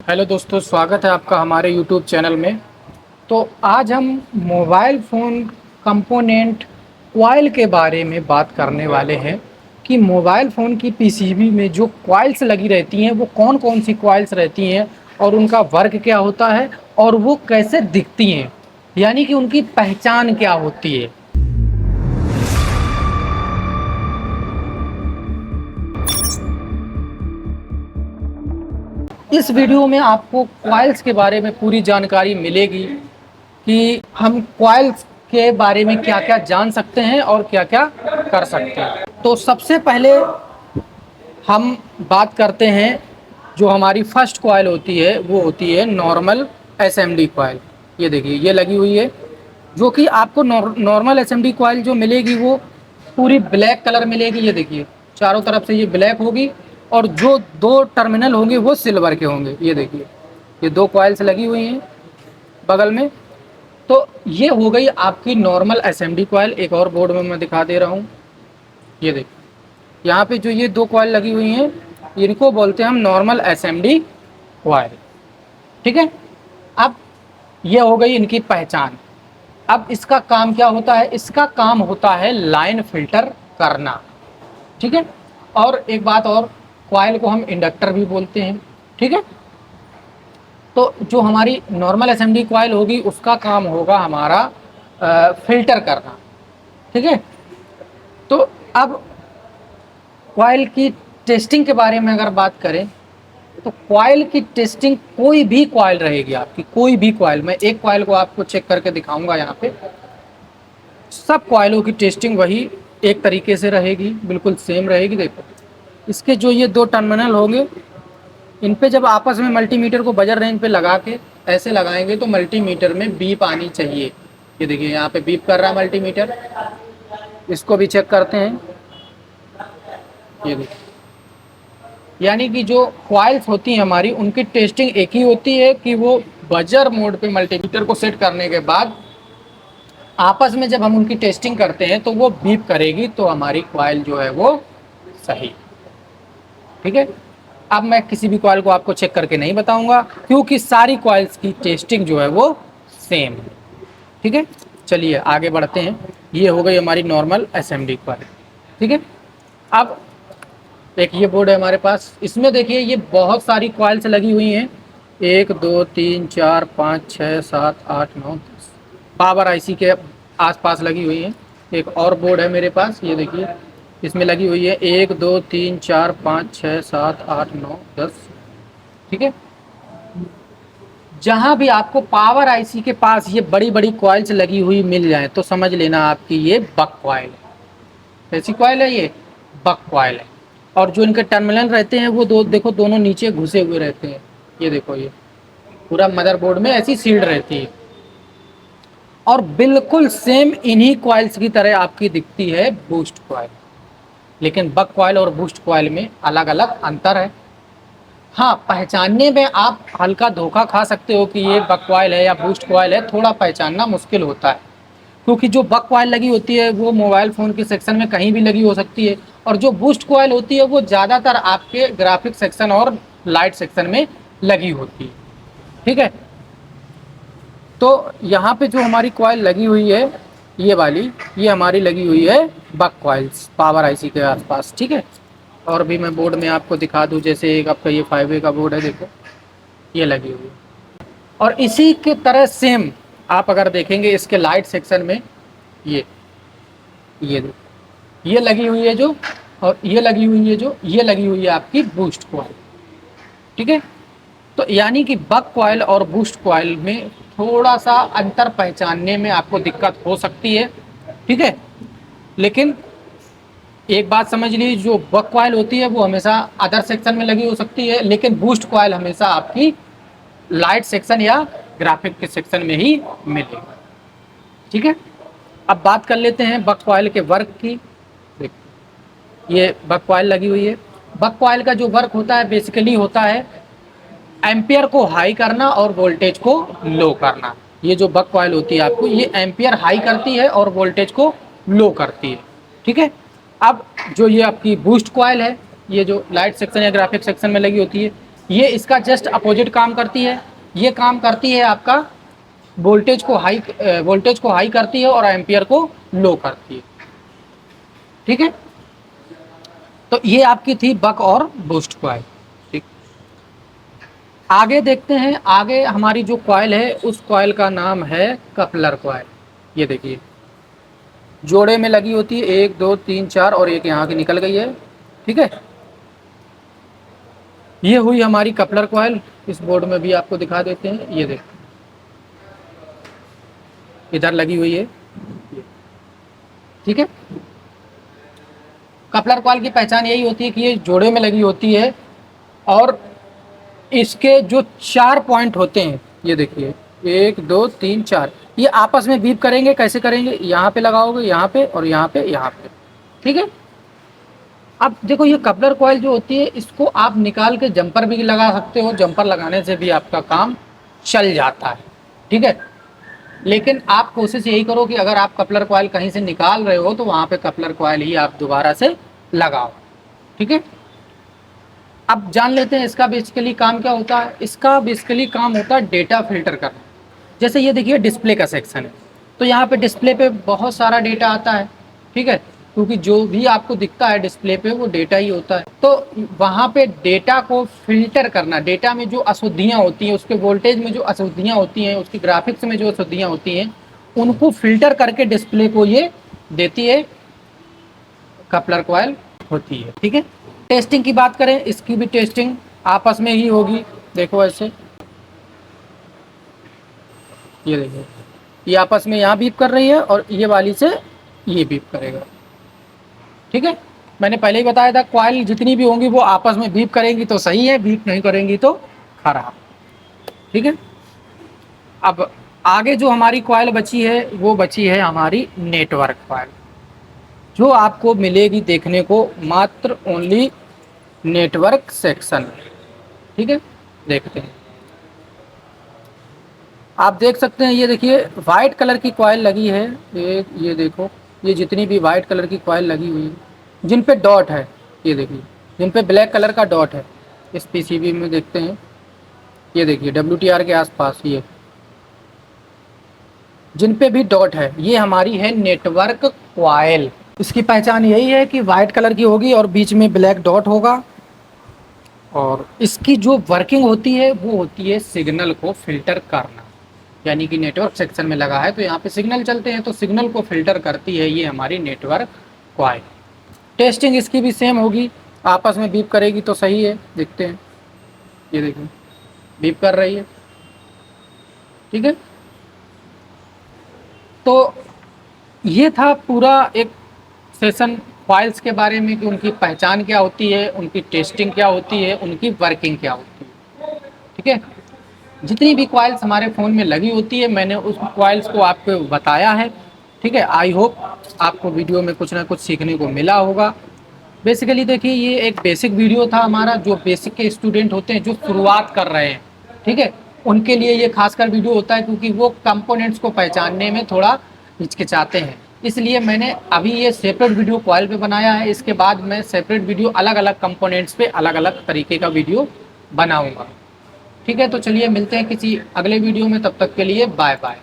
Hello दोस्तों, स्वागत है आपका हमारे यूट्यूब चैनल में। तो आज हम मोबाइल फ़ोन कंपोनेंट कॉइल के बारे में बात करने वाले हैं कि मोबाइल फ़ोन की पीसीबी में जो कॉइल्स लगी रहती हैं वो कौन कौन सी कॉइल्स रहती हैं और उनका वर्क क्या होता है और वो कैसे दिखती हैं, यानी कि उनकी पहचान क्या होती है। इस वीडियो में आपको कॉइल्स के बारे में पूरी जानकारी मिलेगी कि हम कॉइल्स के बारे में क्या क्या जान सकते हैं और क्या क्या कर सकते हैं। तो सबसे पहले हम बात करते हैं, जो हमारी फर्स्ट कॉइल होती है वो होती है नॉर्मल एसएमडी कॉइल। ये देखिए, ये लगी हुई है, जो कि आपको नॉर्मल एसएमडी कॉइल जो मिलेगी वो पूरी ब्लैक कलर मिलेगी। ये देखिए, चारों तरफ से ये ब्लैक होगी और जो दो टर्मिनल होंगे वो सिल्वर के होंगे। ये देखिए, ये दो कॉइल्स लगी हुई हैं बगल में। तो ये हो गई आपकी नॉर्मल एसएमडी कॉइल। एक और बोर्ड में मैं दिखा दे रहा हूँ। ये देखिए, यहाँ पे जो ये दो कॉइल लगी हुई हैं इनको बोलते हैं हम नॉर्मल एसएमडी कॉइल। ठीक है। अब ये हो गई इनकी पहचान। अब इसका काम क्या होता है? इसका काम होता है लाइन फिल्टर करना। ठीक है। और एक बात और, कॉइल को हम इंडक्टर भी बोलते हैं। ठीक है। तो जो हमारी नॉर्मल एसएमडी कॉइल होगी उसका काम होगा हमारा फिल्टर करना। ठीक है। तो अब कॉइल की टेस्टिंग के बारे में अगर बात करें तो कॉइल की टेस्टिंग, कोई भी कॉइल रहेगी आपकी, कोई भी कॉइल, मैं एक कॉइल को आपको चेक करके दिखाऊंगा यहाँ पे। सब कॉइलों की टेस्टिंग वही एक तरीके से रहेगी, बिल्कुल सेम रहेगी। देखो, इसके जो ये दो टर्मिनल होंगे इन पे जब आपस में मल्टीमीटर को बजर रेंज पे लगा के ऐसे लगाएंगे तो मल्टीमीटर में बीप आनी चाहिए। ये देखिए, यहाँ पे बीप कर रहा है मल्टीमीटर। इसको भी चेक करते हैं। ये देखिए, यानी कि जो कॉइल्स होती हैं हमारी, उनकी टेस्टिंग एक ही होती है कि वो बजर मोड पे मल्टीमीटर को सेट करने के बाद आपस में जब हम उनकी टेस्टिंग करते हैं तो वो बीप करेगी, तो हमारी कॉइल जो है वो सही। ठीक है। अब मैं किसी भी कॉइल को आपको चेक करके नहीं बताऊंगा क्योंकि सारी कॉइल्स की टेस्टिंग जो है वो सेम है। ठीक है। चलिए आगे बढ़ते हैं। ये हो गई हमारी नॉर्मल एसएमडी कॉइल। ठीक है। अब एक ये बोर्ड है हमारे पास, इसमें देखिए ये बहुत सारी कॉइल्स लगी हुई हैं। 1 2 3 4 5 6 7 8 9 10 पावर आईसी के आसपास लगी हुई हैं। एक और बोर्ड है मेरे पास, ये देखिए, इसमें लगी हुई है 1 2 3 4 5 6 7 8 9 10। ठीक है। जहां भी आपको पावर आईसी के पास ये बड़ी बड़ी कॉइल्स लगी हुई मिल जाए तो समझ लेना आपकी ये बक कॉइल है। कैसी कॉइल है? ये बक कॉइल है। और जो इनके टर्मिनल रहते हैं वो दो, देखो, दोनों नीचे घुसे हुए रहते हैं। ये देखो, ये पूरा मदरबोर्ड में ऐसी सील्ड रहती है और बिल्कुल सेम इन्हीं कॉइल्स की तरह आपकी दिखती है बूस्ट कॉइल। लेकिन बक कॉइल और बूस्ट कॉइल में अलग अलग अंतर है। हाँ, पहचानने में आप हल्का धोखा खा सकते हो कि ये बक कॉइल है या बूस्ट कॉइल है, थोड़ा पहचानना मुश्किल होता है क्योंकि जो बक कॉइल लगी होती है वो मोबाइल फ़ोन के सेक्शन में कहीं भी लगी हो सकती है और जो बूस्ट कॉइल होती है वो ज़्यादातर आपके ग्राफिक सेक्शन और लाइट सेक्शन में लगी होती है। ठीक है। तो यहाँ पे जो हमारी कॉइल लगी हुई है ये वाली, ये हमारी लगी हुई है बक कॉइल्स पावर आईसी के आसपास। ठीक है। और भी मैं बोर्ड में आपको दिखा दूँ, जैसे एक आपका ये 5A का बोर्ड है, देखो ये लगी हुई है। और इसी के तरह सेम आप अगर देखेंगे इसके लाइट सेक्शन में ये देखो, ये लगी हुई है जो, और ये लगी हुई है जो, ये लगी हुई है आपकी बूस्ट कॉइल। ठीक है। तो यानी कि बक कॉइल और बूस्ट कॉइल में थोड़ा सा अंतर पहचानने में आपको दिक्कत हो सकती है। ठीक है। लेकिन एक बात समझ लीजिए, जो बक कॉइल होती है वो हमेशा अदर सेक्शन में लगी हो सकती है, लेकिन बूस्ट कॉइल हमेशा आपकी लाइट सेक्शन या ग्राफिक के सेक्शन में ही मिलेगा। ठीक है। अब बात कर लेते हैं बक कॉइल के वर्क की। देखिए, ये बक कॉइल लगी हुई है। बक कॉइल का जो वर्क होता है बेसिकली होता है एम्पियर को हाई करना और वोल्टेज को लो करना। ये जो बक कॉइल होती है आपको, ये एम्पियर हाई करती है और वोल्टेज को लो करती है। ठीक है। अब जो ये आपकी बूस्ट कॉइल है, ये जो लाइट सेक्शन या ग्राफिक सेक्शन में लगी होती है, ये इसका जस्ट अपोजिट काम करती है। ये काम करती है आपका वोल्टेज को हाई करती है और एम्पियर को लो करती है। ठीक है, तो ये आपकी थी बक और बूस्ट कॉइल। ठीक, आगे देखते हैं। आगे हमारी जो कॉइल है उस कॉइल का नाम है कपलर कॉइल। ये देखिए जोड़े में लगी होती है, 1 2 3 4 और एक यहाँ की निकल गई है। ठीक है, ये हुई हमारी कपलर कॉइल। इस बोर्ड में भी आपको दिखा देते हैं, ये देखो इधर लगी हुई है। ठीक है, कपलर कॉइल की पहचान यही होती है कि ये जोड़े में लगी होती है और इसके जो 4 पॉइंट होते हैं, ये देखिए 1 2 3 4, ये आपस में बीप करेंगे। कैसे करेंगे? यहाँ पे लगाओगे, यहाँ पे और यहाँ पे, यहाँ पे। ठीक है, अब देखो ये कपलर कॉइल जो होती है इसको आप निकाल के जंपर भी लगा सकते हो। जंपर लगाने से भी आपका काम चल जाता है। ठीक है, लेकिन आप कोशिश यही करो कि अगर आप कपलर कॉइल कहीं से निकाल रहे हो तो वहाँ पे कपलर कॉइल ही आप दोबारा से लगाओ। ठीक है, अब जान लेते हैं इसका बेसिकली काम क्या होता है। इसका बेसिकली काम होता है डेटा फिल्टर करना। जैसे ये देखिए डिस्प्ले का सेक्शन है, तो यहाँ पे डिस्प्ले पे बहुत सारा डेटा आता है। ठीक है, क्योंकि जो भी आपको दिखता है डिस्प्ले पे वो डेटा ही होता है। तो वहाँ पे डेटा को फिल्टर करना, डेटा में जो अशुद्धियाँ होती हैं, उसके वोल्टेज में जो अशुद्धियाँ होती हैं, उसकी ग्राफिक्स में जो अशुद्धियाँ होती हैं, उनको फिल्टर करके डिस्प्ले को ये देती है, कपलर कॉइल होती है। ठीक है, टेस्टिंग की बात करें, इसकी भी टेस्टिंग आपस में ही होगी। देखो ऐसे, ये देखो ये आपस में यहाँ बीप कर रही है और ये वाली से ये बीप करेगा। ठीक है, मैंने पहले ही बताया था कॉइल जितनी भी होंगी वो आपस में बीप करेंगी तो सही है, बीप नहीं करेंगी तो खराब। ठीक है, अब आगे जो हमारी कॉइल बची है वो बची है हमारी नेटवर्क कॉइल, जो आपको मिलेगी देखने को मात्र ओनली नेटवर्क सेक्शन। ठीक है, देखते हैं। आप देख सकते हैं, ये देखिए वाइट कलर की कॉइल लगी है। ये देखो, ये जितनी भी वाइट कलर की कॉइल लगी हुई है जिन पे डॉट है, ये देखिए जिन पे ब्लैक कलर का डॉट है, इस पीसीबी में देखते हैं। ये देखिए WTR के आसपास ये जिन पे भी डॉट है, ये हमारी है नेटवर्क कॉइल। इसकी पहचान यही है कि वाइट कलर की होगी और बीच में ब्लैक डॉट होगा। और इसकी जो वर्किंग होती है वो होती है सिग्नल को फिल्टर करना। यानी कि नेटवर्क सेक्शन में लगा है तो यहाँ पे सिग्नल चलते हैं, तो सिग्नल को फिल्टर करती है ये हमारी नेटवर्क कॉइल। टेस्टिंग इसकी भी सेम होगी, आपस में बीप करेगी तो सही है। देखते हैं, ये देखिए बीप कर रही है। ठीक है, तो ये था पूरा एक सेशन कॉइल्स के बारे में कि उनकी पहचान क्या होती है, उनकी टेस्टिंग क्या होती है, उनकी वर्किंग क्या होती है। ठीक है, जितनी भी कॉइल्स हमारे फ़ोन में लगी होती है मैंने उस कॉइल्स को आपको बताया है। ठीक है, आई होप आपको वीडियो में कुछ ना कुछ सीखने को मिला होगा। बेसिकली देखिए ये एक बेसिक वीडियो था हमारा, जो बेसिक के स्टूडेंट होते हैं जो शुरुआत कर रहे हैं। ठीक है, उनके लिए ये खासकर वीडियो होता है क्योंकि वो कंपोनेंट्स को पहचानने में थोड़ा हिचकिचाते हैं। इसलिए मैंने अभी ये सेपरेट वीडियो कॉइल पे बनाया है। इसके बाद मैं सेपरेट वीडियो अलग अलग कंपोनेंट्स पे अलग अलग तरीके का वीडियो बनाऊंगा। ठीक है, तो चलिए मिलते हैं किसी अगले वीडियो में, तब तक के लिए बाय बाय।